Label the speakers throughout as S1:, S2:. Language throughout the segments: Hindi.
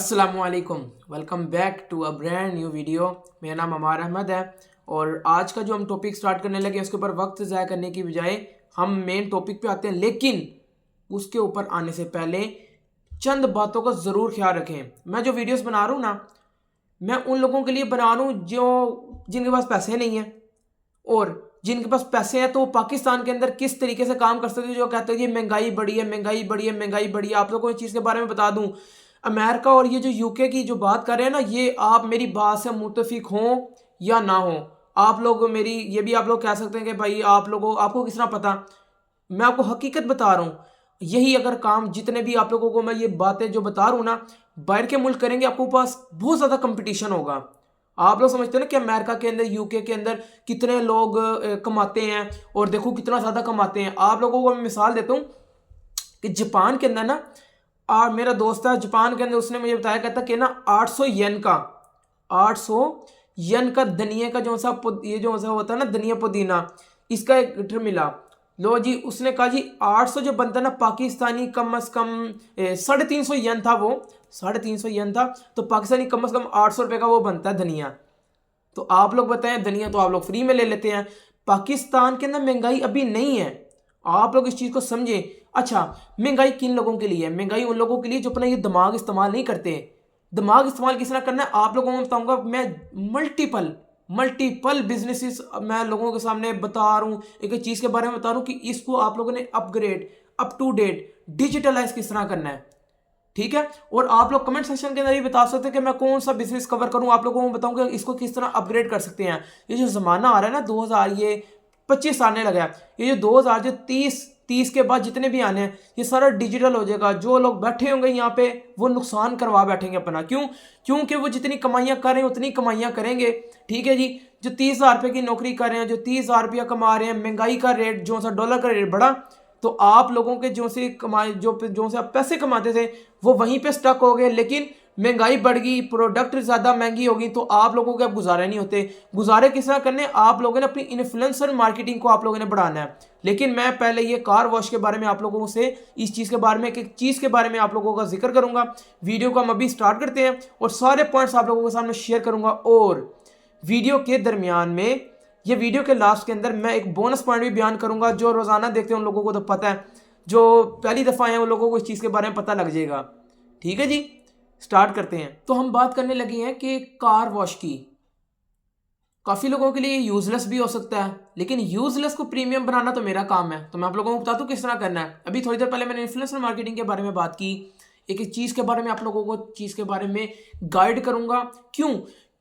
S1: अस्सलामुअलैकुम, welcome back to a brand new video. मेरा नाम अमार अहमद है और आज का जो हम टॉपिक स्टार्ट करने लगे उसके ऊपर वक्त ज़ाया करने की बजाय हम मेन टॉपिक पे आते हैं। लेकिन उसके ऊपर आने से पहले चंद बातों का ज़रूर ख्याल रखें। मैं जो वीडियोस बना रहा हूँ ना, मैं उन लोगों के लिए बना रहा हूँ जो जिनके पास पैसे नहीं हैं, और जिनके पास पैसे हैं तो वो पाकिस्तान के अंदर किस तरीके से काम कर सकते हैं। जो कहते हैं कि महंगाई बढ़ी है, महंगाई बढ़ी है, महंगाई बढ़ी है। आप लोगों को इस चीज़ के बारे में बता दूं, अमेरिका और ये जो यूके की जो बात कर रहे हैं ना, ये आप मेरी बात से मुत्तफिक हों या ना हो, आप लोग मेरी ये भी आप लोग कह सकते हैं कि भाई आप लोगों आपको किस तरह पता। मैं आपको हकीकत बता रहा हूँ। यही अगर काम जितने भी आप लोगों को मैं ये बातें जो बता रहा हूँ ना, बाहर के मुल्क करेंगे, आपको पास बहुत ज़्यादा कंपटीशन होगा। आप लोग समझते हैं ना कि अमेरिका के अंदर, यूके के अंदर कितने लोग कमाते हैं, और देखो कितना ज़्यादा कमाते हैं। आप लोगों को मैं मिसाल देता हूँ कि जापान के अंदर ना, मेरा दोस्त है जापान के अंदर, उसने मुझे बताया, कहता कि ना 800 येन का धनिया का जो सा ये जो सा होता है ना, धनिया पुदीना, इसका एक लीटर मिला। लो जी, उसने कहा जी 800 जो बनता है ना पाकिस्तानी, कम अज कम 350 येन था, वो 350 येन था, तो पाकिस्तानी कम अज कम 800 रुपये का वो बनता है धनिया। तो आप लोग बताएं, धनिया तो आप लोग फ्री में ले लेते हैं। पाकिस्तान के अंदर महंगाई अभी नहीं है, आप लोग इस चीज़ को समझें। अच्छा, महंगाई किन लोगों के लिए है? महंगाई उन लोगों के लिए जो अपना ये दिमाग इस्तेमाल नहीं करते। दिमाग इस्तेमाल किस तरह करना है आप लोगों को बताऊंगा मैं। मल्टीपल मल्टीपल बिजनेसेस मैं लोगों के सामने बता रहा हूँ, एक चीज़ के बारे में बता रहा हूँ कि इसको आप लोगों ने upgrade, up to date, digitalize किस तरह करना है। ठीक है, और आप लोग कमेंट सेक्शन के अंदर ये बता सकते हैं कि मैं कौन सा बिजनेस कवर करूं, आप लोगों को बताऊंगा इसको किस तरह अपग्रेड कर सकते हैं। ये जो ज़माना आ रहा है ना, 2000 ये 25 आने लगा है, ये जो 2000 जो 30 के बाद जितने भी आने हैं, ये सारा डिजिटल हो जाएगा। जो लोग बैठे होंगे यहाँ पे वो नुकसान करवा बैठेंगे अपना। क्यों? क्योंकि वो जितनी कमाइयाँ कर रहे हैं उतनी कमाइयाँ करेंगे। ठीक है जी, जो 30,000 रुपये की नौकरी कर रहे हैं, जो 30,000 रुपया कमा रहे हैं, महंगाई का रेट जो सा डॉलर का रेट बढ़ा, तो आप लोगों के जो से कमाए जो से आप पैसे कमाते थे वो वहीं पे स्टक हो गए। लेकिन महंगाई बढ़ गई, प्रोडक्ट ज़्यादा महंगी होगी, तो आप लोगों के अब गुजारे नहीं होते। गुजारे किस तरह करने? आप लोगों ने अपनी इन्फ्लुएंसर मार्केटिंग को आप लोगों ने बढ़ाना है। लेकिन मैं पहले ये कार वॉश के बारे में आप लोगों से, इस चीज़ के बारे में, एक चीज़ के बारे में आप लोगों का जिक्र करूंगा। वीडियो को हम अभी स्टार्ट करते हैं और सारे पॉइंट्स आप लोगों के सामने शेयर करूंगा। और वीडियो के दरमियान में, ये वीडियो के लास्ट के अंदर मैं एक बोनस पॉइंट भी बयान करूंगा। जो रोजाना देखते हैं उन लोगों को तो पता है, जो पहली दफ़ा आए हैं उन लोगों को इस चीज़ के बारे में पता लग जाएगा। ठीक है जी, स्टार्ट करते हैं। तो हम बात करने लगे हैं कि कार वॉश की। काफ़ी लोगों के लिए यूजलेस भी हो सकता है, लेकिन यूजलेस को प्रीमियम बनाना तो मेरा काम है। तो मैं आप लोगों को बता दूं किस तरह करना है। अभी थोड़ी देर पहले मैंने इन्फ्लुएंसर मार्केटिंग के बारे में बात की। एक एक चीज़ के बारे में आप लोगों को चीज़ के बारे में गाइड करूंगा। क्यों?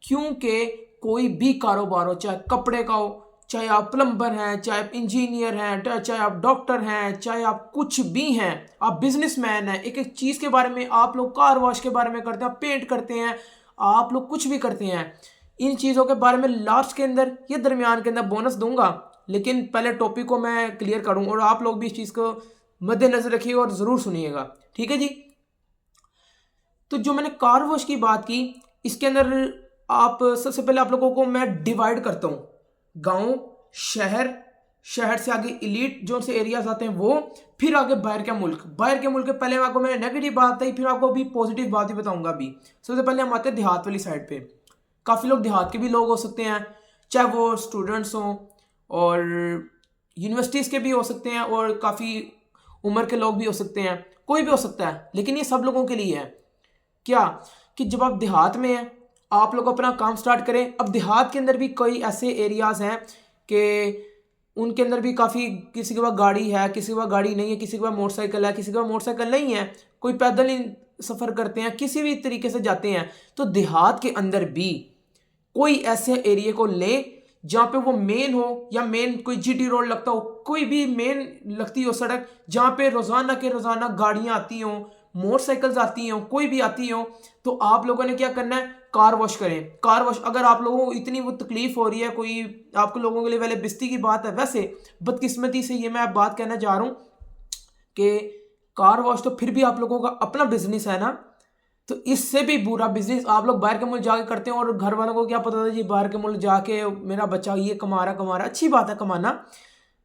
S1: क्योंकि कोई भी कारोबार हो, चाहे कपड़े का हो, चाहे आप प्लम्बर हैं, चाहे आप इंजीनियर हैं, चाहे आप डॉक्टर हैं, चाहे आप कुछ भी हैं, आप बिजनेसमैन हैं, एक एक चीज़ के बारे में, आप लोग कार वॉश के बारे में करते हैं, पेंट करते हैं, आप लोग कुछ भी करते हैं, इन चीज़ों के बारे में लास्ट के अंदर या दरमियान के अंदर बोनस दूंगा। लेकिन पहले टॉपिक को मैं क्लियर करूँ, और आप लोग भी इस चीज़ को मद्देनजर रखिएगा और ज़रूर सुनिएगा। ठीक है जी। तो जो मैंने कार वॉश की बात की, इसके अंदर आप सबसे पहले आप लोगों को मैं डिवाइड करता हूँ, गांव, शहर, शहर से आगे इलीट जो से एरियाज आते हैं वो, फिर आगे बाहर के मुल्क। बाहर के मुल्क के पहले आपको मैंने नेगेटिव बात बताई, फिर आपको अभी पॉजिटिव बात ही बताऊंगा। अभी सबसे पहले हम आते हैं देहात वाली साइड पे। काफ़ी लोग देहात के भी लोग हो सकते हैं, चाहे वो स्टूडेंट्स हों और यूनिवर्सिटीज़ के भी हो सकते हैं, और काफ़ी उम्र के लोग भी हो सकते हैं, कोई भी हो सकता है। लेकिन ये सब लोगों के लिए है क्या, कि जब आप देहात में हैं, आप लोग अपना काम स्टार्ट करें। अब देहात के अंदर भी कई ऐसे एरियाज़ हैं कि उनके अंदर भी काफ़ी, किसी के पास गाड़ी है, किसी के पास गाड़ी नहीं है, किसी के पास मोटरसाइकिल है, किसी के पास मोटरसाइकिल नहीं है, कोई पैदल ही सफ़र करते हैं, किसी भी तरीके से जाते हैं। तो देहात के अंदर भी कोई ऐसे एरिया को ले जहाँ पे वो मेन हो, या मेन कोई जीटी रोड लगता हो, कोई भी मेन लगती हो सड़क, जहाँ पे रोज़ाना के रोज़ाना गाड़ियाँ आती हों, मोटरसाइकिल्स आती हों, कोई भी आती हो, तो आप लोगों ने क्या करना है? कार वॉश करें। कार वॉश, अगर आप लोगों को इतनी वो तकलीफ हो रही है, कोई आप लोगों के लिए पहले बिस्ती की बात है। वैसे बदकिस्मती से ये मैं बात कहना चाह रहा हूँ कि कार वॉश तो फिर भी आप लोगों का अपना बिजनेस है ना, तो इससे भी बुरा बिजनेस आप लोग बाहर के मुल्क जाके करते हैं, और घर वालों को क्या पता था जी, बाहर के मुल्क जाके मेरा बच्चा ये कमा रहा। अच्छी बात है कमाना,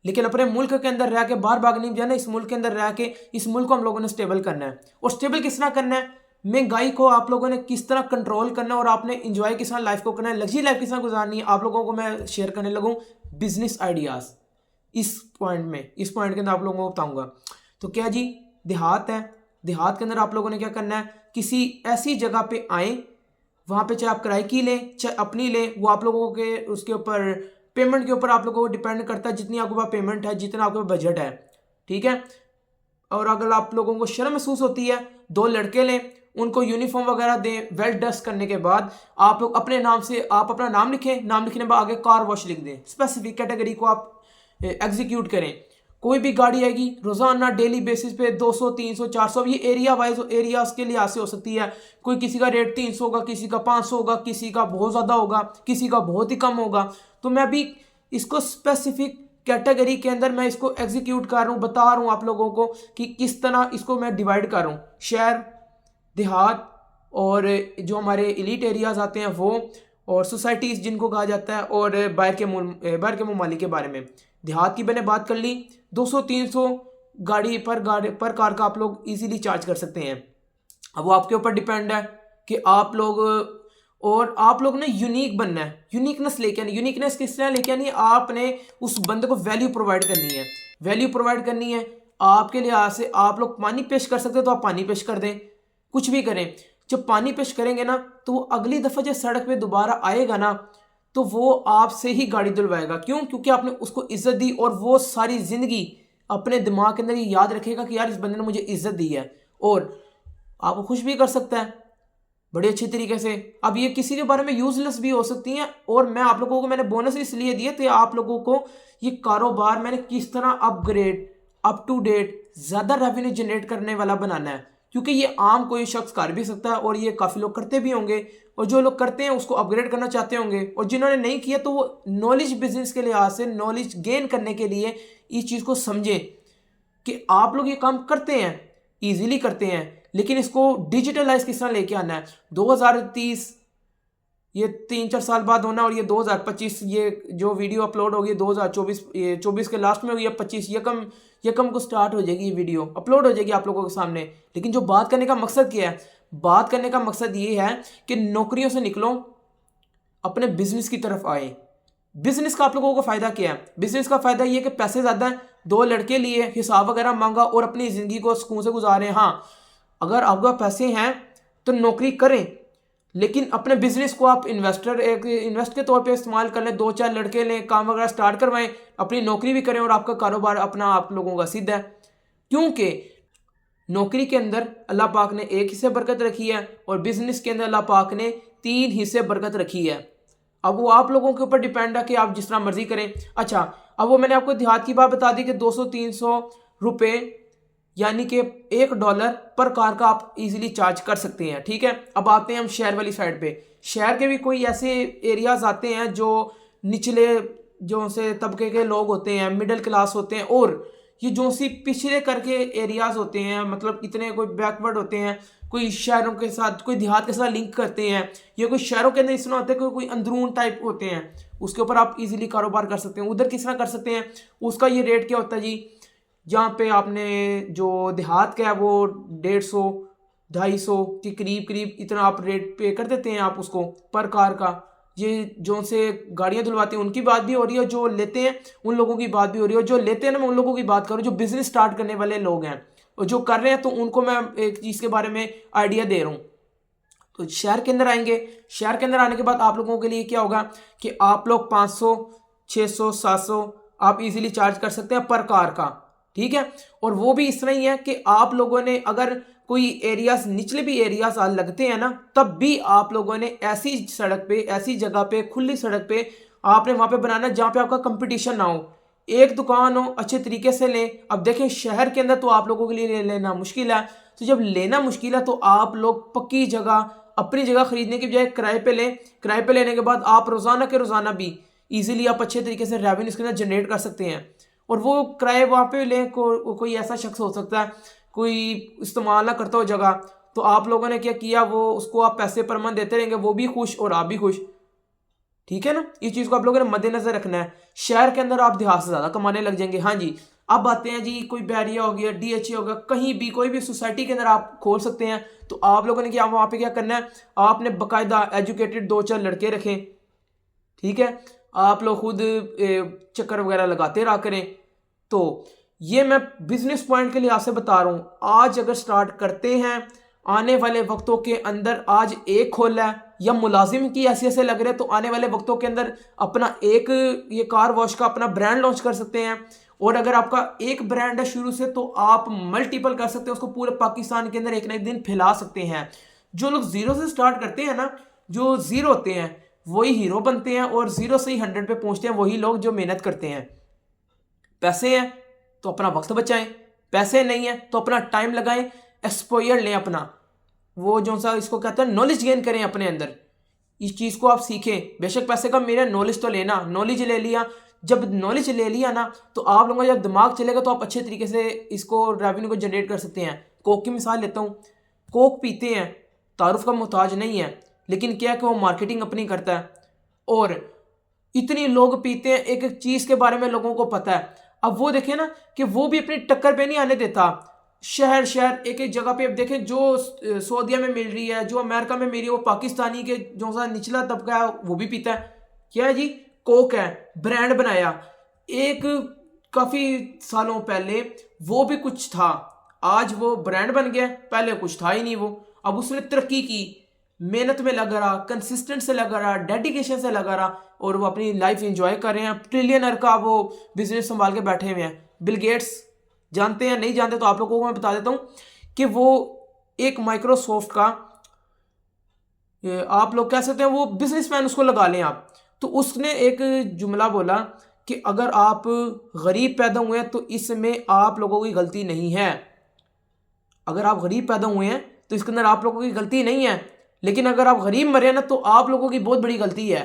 S1: लेकिन अपने मुल्क के अंदर रह के बाहर भाग नहीं जाना। इस मुल्क के अंदर रह के इस मुल्क को हम लोगों ने स्टेबल करना है। और स्टेबल किस तरह करना है? महंगाई को आप लोगों ने किस तरह कंट्रोल करना है और आपने इंजॉय किस तरह लाइफ को करना है, लग्जरी लाइफ किस तरह गुजारनी है, आप लोगों को मैं शेयर करने लगूँ बिजनेस आइडियाज़। इस पॉइंट के अंदर आप लोगों को बताऊंगा। तो क्या जी, देहात है, देहात के अंदर आप लोगों ने क्या करना है, किसी ऐसी जगह पे आए, वहाँ पे चाहे आप किराए की लें चाहे अपनी लें, वो आप लोगों के उसके ऊपर पेमेंट के ऊपर आप लोगों को डिपेंड करता है, जितनी आपके पास पेमेंट है, जितना आपके पास बजट है, ठीक है। और अगर आप लोगों को शर्म महसूस होती है, 2 लड़के लें, उनको यूनिफॉर्म वगैरह दें, वेल ड्रेस करने के बाद आप लोग अपने नाम से आप अपना नाम लिखें, नाम लिखने के बाद आगे कार वॉश लिख दें, स्पेसिफिक कैटेगरी को आप एग्जीक्यूट करें। कोई भी गाड़ी आएगी रोजाना डेली बेसिस पे 200 300 400, ये एरिया वाइज एरियाज के लिहाज से हो सकती है। कोई किसी का रेट 300 होगा, किसी का 500 होगा, किसी का बहुत ज़्यादा होगा, किसी का बहुत ही कम होगा। तो मैं भी इसको स्पेसिफिक कैटेगरी के अंदर मैं इसको एग्जीक्यूट कर रहा हूँ, बता रहा हूँ आप लोगों को कि किस तरह इसको मैं डिवाइड कर रहा हूँ, शहर, देहात और जो हमारे एलिट एरियाज आते हैं वो, और सोसाइटीज़ जिनको कहा जाता है, और बाहर के ममालिक के बारे में। देहात की मैंने बात कर ली, 200-300 गाड़ी पर कार का आप लोग इजीली चार्ज कर सकते हैं। अब वो आपके ऊपर डिपेंड है कि आप लोग, और आप लोग ने यूनिक बनना है, यूनिकनेस लेके आनी। यूनिकनेस किस तरह लेके आनी है, आपने उस बंदे को वैल्यू प्रोवाइड करनी है, वैल्यू प्रोवाइड करनी है। आपके लिहाज से आप लोग पानी पेश कर सकते हो तो आप पानी पेश कर दें, कुछ भी करें। जब पानी पेश करेंगे ना तो वो अगली दफ़ा जब सड़क पे दोबारा आएगा ना तो वो आपसे ही गाड़ी धुलवाएगा। क्यों? क्योंकि आपने उसको इज्जत दी, और वो सारी ज़िंदगी अपने दिमाग के अंदर ये याद रखेगा कि यार इस बंदे ने मुझे इज्जत दी है, और आपको खुश भी कर सकता है बड़े अच्छे तरीके से। अब ये किसी के बारे में यूजलेस भी हो सकती हैं, और मैं आप लोगों को मैंने बोनस इसलिए दिए थे आप लोगों को ये कारोबार मैंने किस तरह अपग्रेड, अप टू डेट, ज़्यादा रेवेन्यू जनरेट करने वाला बनाना है। क्योंकि ये आम कोई शख्स कर भी सकता है, और ये काफ़ी लोग करते भी होंगे, और जो लोग करते हैं उसको अपग्रेड करना चाहते होंगे, और जिन्होंने नहीं किया तो वो नॉलेज बिजनेस के लिहाज से नॉलेज गेन करने के लिए इस चीज़ को समझें कि आप लोग ये काम करते हैं, इजीली करते हैं, लेकिन इसको डिजिटलाइज किस तरह लेके आना है। 2030 ये 3-4 साल बाद होना, और ये 2025 ये जो वीडियो अपलोड होगी 2024 के लास्ट में होगी, या 25 यकम को स्टार्ट हो जाएगी, ये वीडियो अपलोड हो जाएगी आप लोगों के सामने। लेकिन जो बात करने का मकसद क्या है, बात करने का मकसद ये है कि नौकरियों से निकलो, अपने बिजनेस की तरफ आए। बिजनेस का आप लोगों को फायदा क्या है? बिजनेस का फायदा ये कि पैसे ज़्यादा हैं, 2 लड़के लिए, हिसाब वगैरह मांगा और अपनी ज़िंदगी को सुकून से गुजारें। हाँ, अगर आपके पास पैसे हैं तो नौकरी करें, लेकिन अपने बिजनेस को आप इन्वेस्ट के तौर पे इस्तेमाल कर लें, 2-4 लड़के लें, काम वगैरह स्टार्ट करवाएं, अपनी नौकरी भी करें, और आपका कारोबार अपना आप लोगों का सिद्ध है। क्योंकि नौकरी के अंदर अल्लाह पाक ने 1 हिस्से बरकत रखी है, और बिजनेस के अंदर अल्लाह पाक ने 3 हिस्से बरकत रखी है। अब वो आप लोगों के ऊपर डिपेंड है कि आप जिस तरह मर्जी करें। अच्छा, अब वो मैंने आपको देहात की बात बता दी कि 200-300 रुपये यानी कि $1 पर कार का आप इजीली चार्ज कर सकते हैं, ठीक है। अब आते हैं हम शहर वाली साइड पे। शहर के भी कोई ऐसे एरियाज आते हैं जो निचले जो से तबके के लोग होते हैं, मिडिल क्लास होते हैं, और ये जो सी पिछड़े करके एरियाज होते हैं, मतलब इतने कोई बैकवर्ड होते हैं, कोई शहरों के साथ, कोई देहात के साथ लिंक करते हैं, या कोई शहरों के अंदर इस तरह होते हैं, कोई अंदरून टाइप होते हैं, उसके ऊपर आप इजीली कारोबार कर सकते हैं। उधर किस तरह कर सकते हैं, उसका ये रेट क्या होता है जी। जहाँ पे आपने जो देहात का है वो 150-250 के करीब इतना आप रेट पे कर देते हैं आप उसको पर कार का। ये जो से गाड़ियाँ धुलवाते हैं उनकी बात भी हो रही है, जो लेते हैं उन लोगों की बात भी हो रही है। जो लेते हैं ना, मैं उन लोगों की बात करूँ जो बिजनेस स्टार्ट करने वाले लोग हैं, और जो कर रहे हैं तो उनको मैं एक चीज़ के बारे में आइडिया दे रहा हूँ। तो शहर के अंदर आएंगे, शहर के अंदर आने के बाद आप लोगों के लिए क्या होगा कि आप लोग 500, 600, 700 आप इजीली चार्ज कर सकते हैं पर कार का, ठीक है। और वो भी इस तरह ही है कि आप लोगों ने अगर कोई एरियाज, निचले भी एरियाज लगते हैं ना, तब भी आप लोगों ने ऐसी सड़क पे, ऐसी जगह पे, खुली सड़क पे आपने वहाँ पे बनाना जहाँ पे आपका कंपटीशन ना हो, एक दुकान हो, अच्छे तरीके से लें। अब देखें शहर के अंदर तो आप लोगों के लिए लेना मुश्किल है, तो जब लेना मुश्किल है तो आप लोग पक्की जगह, अपनी जगह खरीदने की बजाय किराए पे लें। किराए पे लेने के बाद आप रोज़ाना के रोज़ाना भी ईजिली आप अच्छे तरीके से रेवेन्यू इसके अंदर जनरेट कर सकते हैं। और वो किराए वहाँ पे लें, कोई ऐसा शख्स हो सकता है कोई इस्तेमाल ना करता हो जगह, तो आप लोगों ने क्या किया, वो उसको आप पैसे पर मंथ देते रहेंगे, वो भी खुश और आप भी खुश, ठीक है ना। इस चीज़ को आप लोगों ने मद्देनजर रखना है। शहर के अंदर आप देहात से ज़्यादा कमाने लग जाएंगे। हाँ जी, अब आते हैं जी, कोई बैरिया हो गया, DHA हो गया, कहीं भी कोई भी सोसाइटी के अंदर आप खोल सकते हैं। तो आप लोगों ने क्या वहाँ पे क्या करना है, आपने बाकायदा एजुकेटेड 2-4 लड़के रखें, ठीक है, आप लोग खुद चक्कर वगैरह लगाते रहा करें। तो ये मैं बिजनेस पॉइंट के लिए आपसे बता रहा हूँ, आज अगर स्टार्ट करते हैं, आने वाले वक्तों के अंदर आज एक खोला है या मुलाजिम की हैसियत से लग रहे हैं, तो आने वाले वक्तों के अंदर अपना एक ये कार वॉश का अपना ब्रांड लॉन्च कर सकते हैं। और अगर आपका एक ब्रांड है शुरू से, तो आप मल्टीपल कर सकते हैं उसको, पूरे पाकिस्तान के अंदर एक ना एक दिन फैला सकते हैं। जो लोग जीरो से स्टार्ट करते हैं ना, जो जीरो होते हैं वही हीरो बनते हैं, और जीरो से ही 100 पे पहुंचते हैं वही लोग जो मेहनत करते हैं। पैसे हैं तो अपना वक्त बचाएं, पैसे नहीं है तो अपना टाइम लगाएं, एक्सपोजर लें अपना, वो जो सा इसको कहते हैं नॉलेज गेन करें अपने अंदर, इस चीज़ को आप सीखें। बेशक पैसे का मेरा नॉलेज तो लेना, नॉलेज ले लिया, जब नॉलेज ले लिया ना, तो आप लोगों का जब दिमाग चलेगा तो आप अच्छे तरीके से इसको रेवेन्यू को जनरेट कर सकते हैं। कोक की मिसाल लेता हूँ, कोक पीते हैं, तारुफ का मोहताज नहीं है, लेकिन क्या है कि वो मार्केटिंग अपनी करता है, और इतनी लोग पीते हैं, एक एक चीज़ के बारे में लोगों को पता है। अब वो देखें ना कि वो भी अपनी टक्कर पे नहीं आने देता, शहर शहर एक एक जगह पे। अब देखें जो सऊदीया में मिल रही है, जो अमेरिका में मिल रही है, वो पाकिस्तानी के जो सा निचला तबका है वो भी पीता है। क्या है जी, कोक है, ब्रांड बनाया एक काफ़ी सालों पहले, वो भी कुछ था, आज वो ब्रांड बन गया, पहले कुछ था ही नहीं वो। अब उसने तरक्की की, मेहनत में लगा रहा, कंसिस्टेंट से लगा रहा, डेडिकेशन से लगा रहा, और वो अपनी लाइफ एंजॉय कर रहे हैं। ट्रिलियनर का वो बिजनेस संभाल के बैठे हुए हैं। बिल गेट्स जानते हैं, नहीं जानते तो आप लोगों को मैं बता देता हूँ कि वो एक माइक्रोसॉफ्ट का, आप लोग कह सकते हैं वो बिजनेसमैन उसको लगा लें आप। तो उसने एक जुमला बोला कि अगर आप गरीब पैदा हुए हैं तो इसमें आप लोगों की गलती नहीं है। अगर आप गरीब पैदा हुए हैं तो इसके अंदर आप लोगों की गलती नहीं है, लेकिन अगर आप गरीब मरे ना तो आप लोगों की बहुत बड़ी गलती है,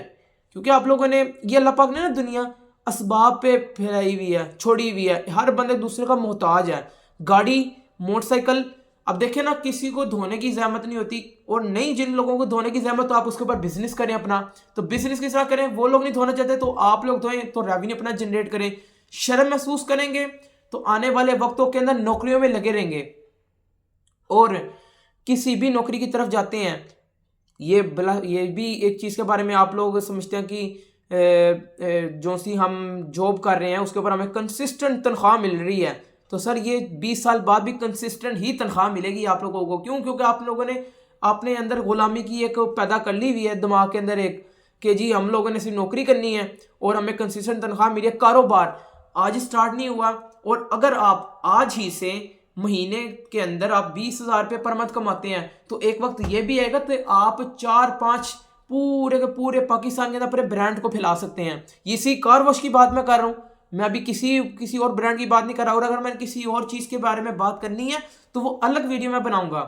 S1: क्योंकि आप लोगों ने ये अल्लाह पाक ने ना दुनिया असबाब पे फैलाई हुई है, छोड़ी हुई है, हर बंदे दूसरे का मोहताज है। गाड़ी, मोटरसाइकिल, अब देखें ना, किसी को धोने की जहमत नहीं होती, और नहीं जिन लोगों को धोने की जहमत, तो आप उसके ऊपर बिजनेस करें अपना। तो बिजनेस किस तरह करें, वो लोग नहीं धोना चाहते तो आप लोग धोएं, तो रेवेन्यू अपना जनरेट करें। शर्म महसूस करेंगे तो आने वाले वक्तों के अंदर नौकरियों में लगे रहेंगे, और किसी भी नौकरी की तरफ जाते हैं, ये भी एक चीज़ के बारे में आप लोग समझते हैं कि जो सी हम जॉब कर रहे हैं उसके ऊपर हमें कंसिस्टेंट तनख्वाह मिल रही है, तो सर ये 20 साल बाद भी कंसिस्टेंट ही तनख्वाह मिलेगी आप लोगों को। क्यों? क्योंकि आप लोगों ने अपने अंदर गुलामी की एक पैदा कर ली हुई है दिमाग के अंदर, एक कि जी हम लोगों ने सिर्फ नौकरी करनी है और हमें कंसिस्टेंट तनख्वाह मिली है। कारोबार आज स्टार्ट नहीं हुआ, और अगर आप आज ही से महीने के अंदर आप 20,000 रुपये पर मंथ कमाते हैं, तो एक वक्त ये भी आएगा तो आप 4-5 पूरे के पूरे पाकिस्तान के अंदर पूरे ब्रांड को फैला सकते हैं। इसी कार वॉश की बात मैं कर रहा हूँ, मैं अभी किसी और ब्रांड की बात नहीं कर रहा। और अगर मैंने किसी और चीज़ के बारे में बात करनी है तो वो अलग वीडियो में बनाऊंगा।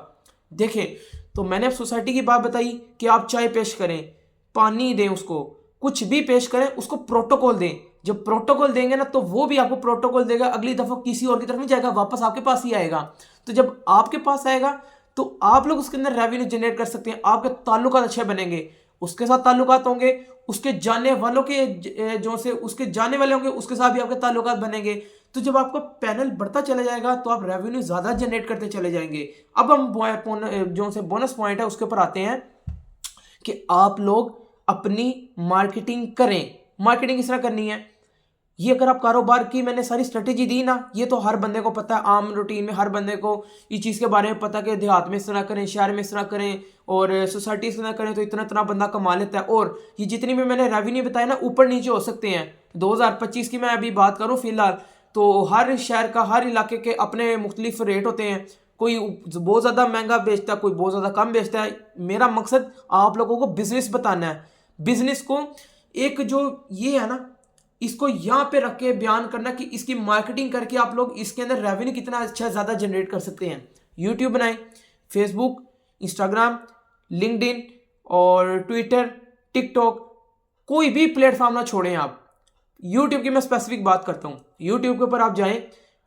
S1: देखें, तो मैंने सोसाइटी की बात बताई कि आप चाय पेश करें, पानी दें, उसको कुछ भी पेश करें, उसको प्रोटोकॉल दें। जब प्रोटोकॉल देंगे ना तो वो भी आपको प्रोटोकॉल देगा, अगली दफ़ा किसी और की तरफ नहीं जाएगा, वापस आपके पास ही आएगा। तो जब आपके पास आएगा तो आप लोग उसके अंदर रेवेन्यू जनरेट कर सकते हैं, आपके ताल्लुकात अच्छे बनेंगे, उसके साथ ताल्लुकात होंगे, उसके जानने वालों के जो से उसके जानने वाले होंगे उसके साथ भी आपके ताल्लुकात बनेंगे। तो जब आपका पैनल बढ़ता चला जाएगा तो आप रेवेन्यू ज़्यादा जनरेट करते चले जाएंगे। अब हम जो से बोनस पॉइंट है उसके ऊपर आते हैं कि आप लोग अपनी मार्केटिंग करें। मार्केटिंग किस तरह करनी है, ये अगर आप कारोबार की मैंने सारी स्ट्रेटेजी दी ना, ये तो हर बंदे को पता है, आम रूटीन में हर बंदे को इस चीज़ के बारे में पता कि देहात में इस तरह करें, शहर में इस तरह करें, और सोसाइटी इस तरह करें तो इतना इतना बंदा कमा लेता है। और ये जितनी भी मैंने रेवेन्यू बताया ना, ऊपर नीचे हो सकते हैं। 2025 की मैं अभी बात करूँ फिलहाल, तो हर शहर का, हर इलाके के अपने मुख्तलिफ रेट होते हैं, कोई बहुत ज़्यादा महंगा बेचता है, कोई बहुत ज़्यादा कम बेचता है। मेरा मकसद आप लोगों को बिजनेस बताना है, बिजनेस को एक जो ये है ना, इसको यहाँ पे रख के बयान करना कि इसकी मार्केटिंग करके आप लोग इसके अंदर रेवेन्यू कितना अच्छा ज़्यादा जनरेट कर सकते हैं। यूट्यूब बनाएं, फेसबुक, इंस्टाग्राम, लिंक्डइन और ट्विटर, टिकटॉक, कोई भी प्लेटफॉर्म ना छोड़ें आप। यूट्यूब की मैं स्पेसिफिक बात करता हूँ, यूट्यूब के ऊपर आप जाएं,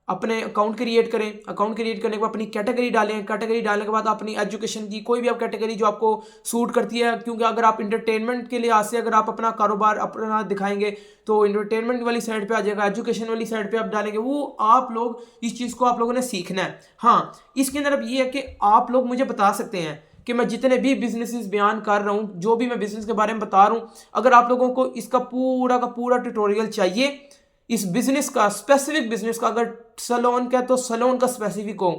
S1: अपने अकाउंट क्रिएट करें, अकाउंट क्रिएट करने के बाद अपनी कैटेगरी डालें, कैटेगरी डालने के बाद अपनी एजुकेशन की कोई भी आप कैटेगरी जो आपको सूट करती है, क्योंकि अगर आप इंटरटेनमेंट के लिए आज से अगर आप अपना कारोबार अपना दिखाएंगे तो इंटरटेनमेंट वाली साइड पे आ जाएगा, एजुकेशन वाली साइड पे आप डालेंगे, वो आप लोग इस चीज़ को आप लोगों ने सीखना है। हाँ, इसके अंदर अब ये है कि आप लोग मुझे बता सकते हैं कि मैं जितने भी बिजनेसेस बयान कर रहा हूँ, जो भी मैं बिजनेस के बारे में बता रहा हूँ, अगर आप लोगों को इसका पूरा का पूरा ट्यूटोरियल चाहिए इस बिजनेस का, स्पेसिफिक बिजनेस का, अगर सैलून का तो सैलून का स्पेसिफिक हो,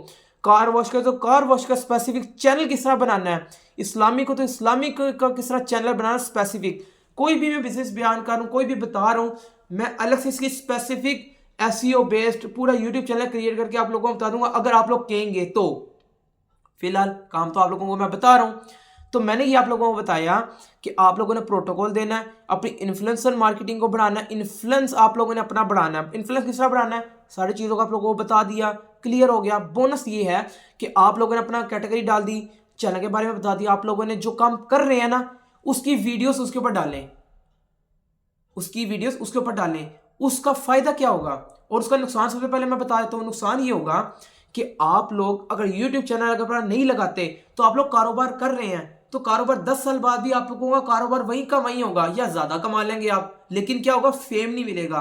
S1: कार वॉश का तो कार वॉश का स्पेसिफिक चैनल किस तरह बनाना है, इस्लामिक हो तो इस्लामिक का किस तरह चैनल बनाना स्पेसिफिक, कोई भी मैं बिजनेस बयान कर रहा हूँ, कोई भी बता रहा हूँ, मैं अलग से इसकी स्पेसिफिक एसईओ बेस्ड पूरा यूट्यूब चैनल क्रिएट करके आप लोगों को बता दूंगा, अगर आप लोग कहेंगे तो। फिलहाल काम तो आप लोगों को मैं बता रहा हूँ, तो मैंने ये आप लोगों को बताया कि आप लोगों ने प्रोटोकॉल देना है, अपनी इन्फ्लुएंसर मार्केटिंग को बढ़ाना है, इन्फ्लुएंस आप लोगों ने अपना बढ़ाना है। इन्फ्लुएंस किस तरह बढ़ाना है, सारी चीज़ों को आप लोगों को बता दिया, क्लियर हो गया। बोनस ये है कि आप लोगों ने अपना कैटेगरी डाल दी, चैनल के बारे में बता दिया, आप लोगों ने जो काम कर रहे हैं ना उसकी वीडियोस उसके ऊपर डालें, उसकी वीडियोस उसके ऊपर डालें। उसका फायदा क्या होगा और उसका नुकसान सबसे पहले मैं बता देता हूँ। नुकसान ये होगा कि आप लोग अगर YouTube चैनल अगर अपना नहीं लगाते तो आप लोग कारोबार कर रहे हैं तो कारोबार 10 साल बाद भी आप लोगों का कारोबार वही का वही होगा या ज्यादा कमा लेंगे आप, लेकिन क्या होगा, फेम नहीं मिलेगा,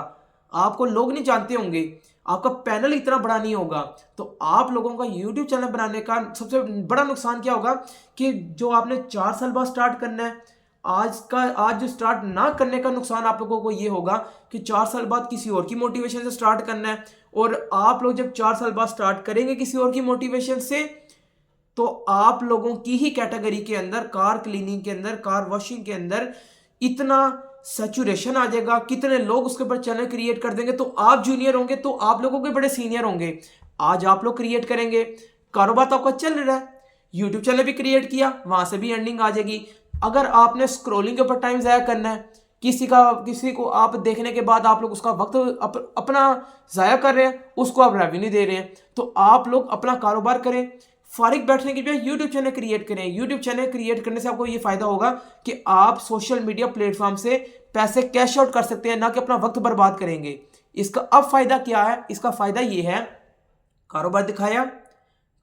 S1: आपको लोग नहीं जानते होंगे, आपका पैनल इतना बड़ा नहीं होगा। तो आप लोगों का YouTube चैनल बनाने का सबसे बड़ा नुकसान क्या होगा कि जो आपने 4 साल बाद स्टार्ट करना है, आज जो स्टार्ट ना करने का नुकसान आप लोगों को ये होगा कि 4 साल बाद किसी और की मोटिवेशन से स्टार्ट करना है, और आप लोग जब 4 साल बाद स्टार्ट करेंगे किसी और की मोटिवेशन से तो आप लोगों की ही कैटेगरी के अंदर, कार क्लीनिंग के अंदर, कार वॉशिंग के अंदर इतना सैचुरेशन आ जाएगा, कितने लोग उसके ऊपर चैनल क्रिएट कर देंगे, तो आप जूनियर होंगे तो आप लोगों के बड़े सीनियर होंगे। आज आप लोग क्रिएट करेंगे, कारोबार तो आपका चल रहा है, यूट्यूब चैनल भी क्रिएट किया, वहां से भी अर्निंग आ जाएगी। अगर आपने स्क्रोलिंग के ऊपर टाइम ज़ाया करना है, किसी को आप देखने के बाद आप लोग उसका वक्त अपना ज़ाया कर रहे हैं, उसको आप रेवेन्यू दे रहे हैं, तो आप लोग अपना कारोबार करें, फारिग बैठने की बजाय यूट्यूब चैनल क्रिएट करें। यूट्यूब चैनल क्रिएट करने से आपको ये फायदा होगा कि आप सोशल मीडिया प्लेटफॉर्म से पैसे कैश आउट कर सकते हैं, ना कि अपना वक्त बर्बाद करेंगे। इसका अब फायदा क्या है, इसका फायदा ये है, कारोबार दिखाया,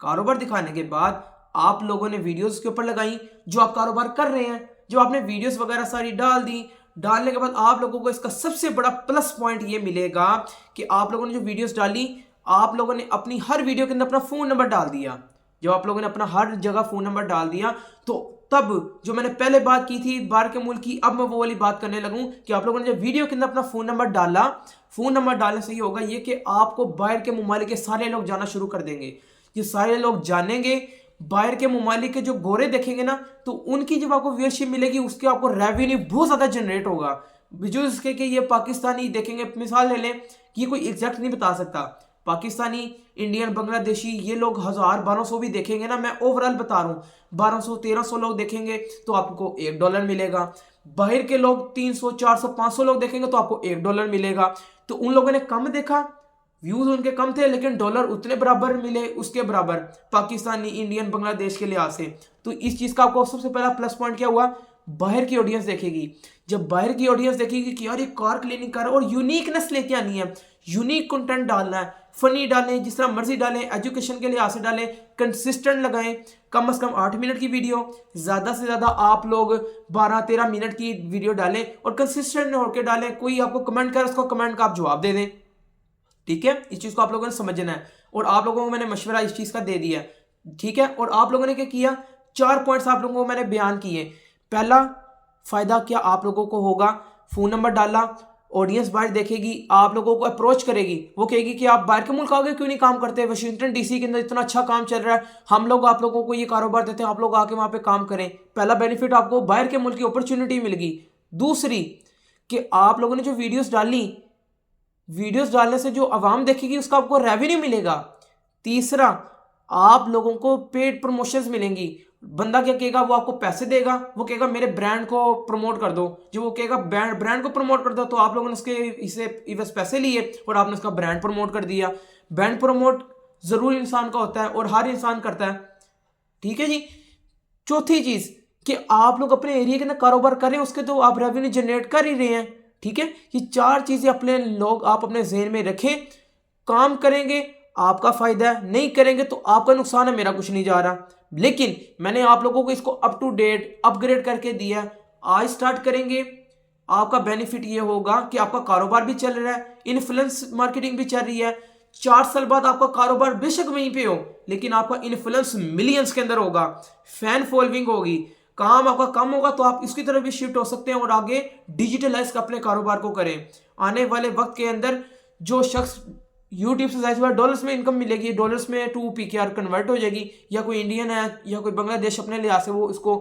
S1: कारोबार दिखाने के बाद आप लोगों ने वीडियोस के ऊपर लगाई जो आप कारोबार कर रहे हैं, जो आपने वीडियोस वगैरह सारी डाल दी, डालने के बाद आप लोगों को इसका सबसे बड़ा प्लस पॉइंट ये मिलेगा कि आप लोगों ने जो वीडियोस डाली, आप लोगों ने अपनी हर वीडियो के अंदर अपना फोन नंबर डाल दिया। जब आप लोगों ने अपना हर जगह फोन नंबर डाल दिया तो तब जो मैंने पहले बात की थी बाहर के मुल्क की, अब मैं वो वाली बात करने लगूं कि आप लोगों ने जब वीडियो के अंदर अपना फोन नंबर डाला, फोन नंबर डालने से ये होगा ये कि आपको बाहर के ममालिक के सारे लोग जाना शुरू कर देंगे। ये सारे लोग जानेंगे, बाहर के ममालिक के जो गोरे देखेंगे ना तो उनकी जब आपको व्यूअरशिप मिलेगी उसके आपको रेवेन्यू बहुत ज़्यादा जनरेट होगा। जो इसके कि ये पाकिस्तानी देखेंगे, मिसाल ले लें, ये कोई एग्जैक्ट नहीं बता सकता, पाकिस्तानी, इंडियन, बांग्लादेशी ये लोग 1000-1200 भी देखेंगे ना, मैं ओवरऑल बता रहा हूँ, 1200-1300 लोग देखेंगे तो आपको $1 मिलेगा। बाहर के लोग 300-400-500 लोग देखेंगे तो आपको $1 मिलेगा। तो उन लोगों ने कम देखा, व्यूज उनके कम थे, लेकिन डॉलर उतने बराबर मिले, उसके बराबर पाकिस्तानी, इंडियन, बांग्लादेश के लिहाज से। तो इस चीज़ का आपको सबसे पहला प्लस पॉइंट क्या हुआ, बाहर की ऑडियंस देखेगी। जब बाहर की ऑडियंस देखेगी कि यार ये कार क्लीनिंग कर, और यूनिकनेस लेके आनी है, यूनिक कंटेंट डालना है, फनी डालें, जिस तरह मर्जी डालें, एजुकेशन के लिहाज से डालें, कंसिस्टेंट लगाएं, कम से कम 8 मिनट की वीडियो, ज़्यादा से ज़्यादा आप लोग 12-13 मिनट की वीडियो डालें और कंसिस्टेंट होकर डालें। कोई आपको कमेंट करे उसको कमेंट का आप जवाब दे दें, ठीक है। इस चीज़ को आप लोगों ने समझना है और आप लोगों को मैंने मशवरा इस चीज़ का दे दिया है, ठीक है। और आप लोगों ने क्या किया, 4 पॉइंट्स आप लोगों को मैंने बयान किए। पहला फायदा क्या आप लोगों को होगा, फोन नंबर डाला, ऑडियंस बाहर देखेगी, आप लोगों को अप्रोच करेगी, वो कहेगी कि आप बाहर के मुल्क आगे क्यों नहीं काम करते, वाशिंगटन डीसी के अंदर इतना अच्छा काम चल रहा है, हम लोग आप लोगों को ये कारोबार देते हैं, आप लोग आके वहाँ पे काम करें। पहला बेनिफिट आपको बाहर के मुल्क की अपॉर्चुनिटी मिलेगी। दूसरी कि आप लोगों ने जो वीडियोस डाली, वीडियोस डालने से जो आवाम देखेगी उसका आपको रेवेन्यू मिलेगा। तीसरा, आप लोगों को पेड प्रमोशंस मिलेंगी। बंदा क्या कहेगा, वो आपको पैसे देगा, वो कहेगा मेरे ब्रांड को प्रमोट कर दो। जो वो कहेगा ब्रांड को प्रमोट कर दो, तो आप लोगों ने उसके इसे इवज पैसे लिए और आपने उसका ब्रांड प्रमोट कर दिया। ब्रांड प्रमोट जरूर इंसान का होता है और हर इंसान करता है, ठीक है जी। चौथी चीज कि आप लोग अपने एरिया के अंदर कारोबार करें, उसके तो आप रेवेन्यू जनरेट कर ही रहे हैं, ठीक है। ये 4 चीजें अपने लोग आप अपने ज़हन में रखें। काम करेंगे आपका फायदा है, नहीं करेंगे तो आपका नुकसान है, मेरा कुछ नहीं जा रहा। लेकिन मैंने आप लोगों को इसको अप टू डेट अपग्रेड करके दिया है। आज स्टार्ट करेंगे, आपका बेनिफिट ये होगा कि आपका कारोबार भी चल रहा है, इन्फ्लुएंस मार्केटिंग भी चल रही है। 4 साल बाद आपका कारोबार बेशक वहीं पे हो, लेकिन आपका इन्फ्लुएंस मिलियंस के अंदर होगा, फैन फॉलोइंग होगी, काम आपका कम होगा तो आप इसकी तरफ भी शिफ्ट हो सकते हैं और आगे डिजिटलाइज अपने कारोबार को करें। आने वाले वक्त के अंदर जो शख्स यूट्यूब से जाहिर बात डॉलर्स में इनकम मिलेगी, डॉलर्स में टू PKR कन्वर्ट हो जाएगी, या कोई इंडियन है या कोई बांग्लादेश अपने लिहाज से वो इसको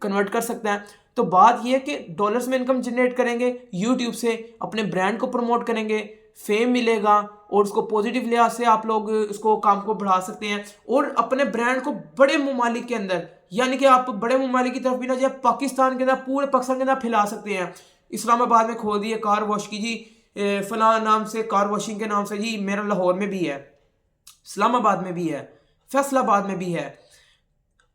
S1: कन्वर्ट कर सकता है। तो बात यह है कि डॉलर्स में इनकम जनरेट करेंगे, यूट्यूब से अपने ब्रांड को प्रमोट करेंगे, फेम मिलेगा और उसको पॉजिटिव लिहाज से आप लोग उसको काम को बढ़ा सकते हैं और अपने ब्रांड को बड़े ममालिक के अंदर, यानी कि आप बड़े ममालिक की तरफ भी ना जाए, पाकिस्तान के अंदर, पूरे पाकिस्तान के अंदर फैला सकते हैं। इस्लामाबाद में खोल दिए कार वॉश की जी, फला नाम से कार वॉशिंग के नाम से जी, मेरा लाहौर में भी है, इस्लामाबाद में भी है, फैसलाबाद में भी है।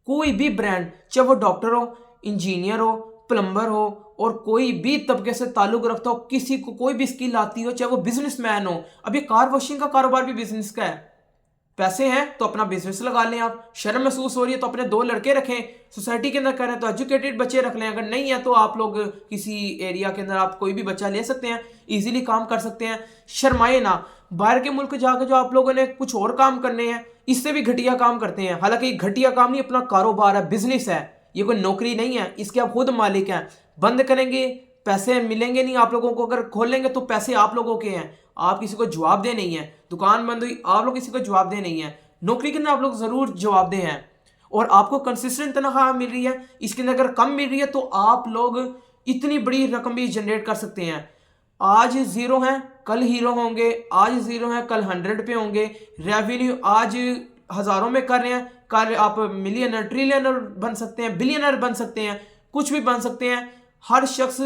S1: कोई भी ब्रांड, चाहे वो डॉक्टर हो, इंजीनियर हो, प्लम्बर हो और कोई भी तबके से ताल्लुक रखता हो, किसी को कोई भी स्किल आती हो, चाहे वो बिजनेसमैन हो। अब ये कार वॉशिंग का कारोबार भी बिजनेस का है, पैसे हैं तो अपना बिजनेस लगा लें। आप शर्म महसूस हो रही है तो अपने 2 लड़के रखें, सोसाइटी के अंदर करें तो एजुकेटेड बच्चे रख लें, अगर नहीं है तो आप लोग किसी एरिया के अंदर आप कोई भी बच्चा ले सकते हैं, इजीली काम कर सकते हैं। शर्माए ना, बाहर के मुल्क जाकर जो आप लोगों ने कुछ और काम करने हैं, इससे भी घटिया काम करते हैं। हालांकि घटिया काम नहीं, अपना कारोबार है, बिजनेस है, ये कोई नौकरी नहीं है, इसके आप खुद मालिक हैं। बंद करेंगे पैसे मिलेंगे नहीं आप लोगों को, अगर खोलेंगे तो पैसे आप लोगों के हैं, आप किसी को जवाब दे नहीं है। दुकान बंद हुई, आप लोग किसी को जवाब दे नहीं है। नौकरी के अंदर आप लोग जरूर जवाब दे हैं और आपको कंसिस्टेंट तनख्वाह मिल रही है, इसके अंदर अगर कम मिल रही है तो आप लोग इतनी बड़ी रकम भी जनरेट कर सकते हैं। आज 0 हैं कल हीरो होंगे, आज 0 हैं कल 100 पे होंगे। रेवेन्यू आज हजारों में कर रहे हैं, कल आप मिलियनर, ट्रिलियनर बन सकते हैं, बिलियनर बन सकते हैं, कुछ भी बन सकते हैं। हर शख्स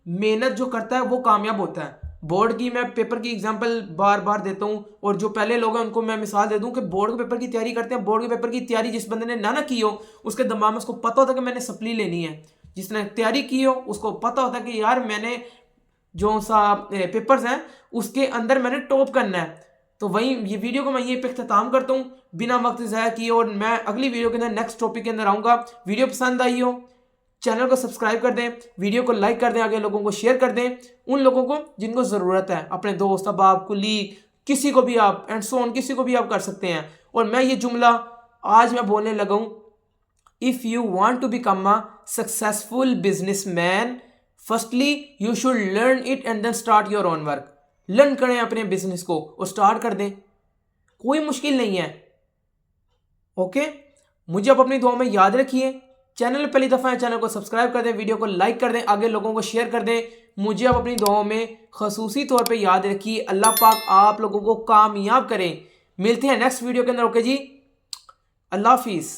S1: मेहनत जो करता है वो कामयाब होता है। बोर्ड की मैं पेपर की एग्जांपल बार बार देता हूं और जो पहले लोग हैं उनको मैं मिसाल दे दूं कि बोर्ड के पेपर की तैयारी करते हैं। बोर्ड के पेपर की तैयारी जिस बंदे ने ना की हो, उसके दिमाग में उसको पता होता है कि मैंने सप्ली लेनी है। जिसने तैयारी की हो उसको पता होता है कि यार मैंने जो सा पेपर्स हैं उसके अंदर मैंने टॉप करना है। तो वही ये वीडियो को मैं ये पे इख्तिताम करता हूँ बिना वक्त ज़ाया किए, और मैं अगली वीडियो के अंदर नेक्स्ट टॉपिक के अंदर आऊँगा। वीडियो पसंद आई हो चैनल को सब्सक्राइब कर दें, वीडियो को लाइक कर दें, आगे लोगों को शेयर कर दें, उन लोगों को जिनको ज़रूरत है, अपने दोस्त, अहबाब, कुलीग, किसी को भी आप एंड सो ऑन, किसी को भी आप कर सकते हैं। और मैं ये जुमला आज मैं बोलने लगा हूँ, if you want to become a successful businessman, firstly you should learn it and then start your own work. Learn करें अपने बिजनेस को और स्टार्ट कर दें, कोई मुश्किल नहीं है। ओके, मुझे आप अपनी दुआ में याद रखिए। चैनल पहली दफ़ा है, चैनल को सब्सक्राइब कर दें, वीडियो को लाइक कर दें, आगे लोगों को शेयर कर दें। मुझे आप अपनी दुआओं में खसूसी तौर पे याद रखिए। अल्लाह पाक आप लोगों को कामयाब करें। मिलते हैं नेक्स्ट वीडियो के अंदर। ओके जी, अल्लाह हाफिज़।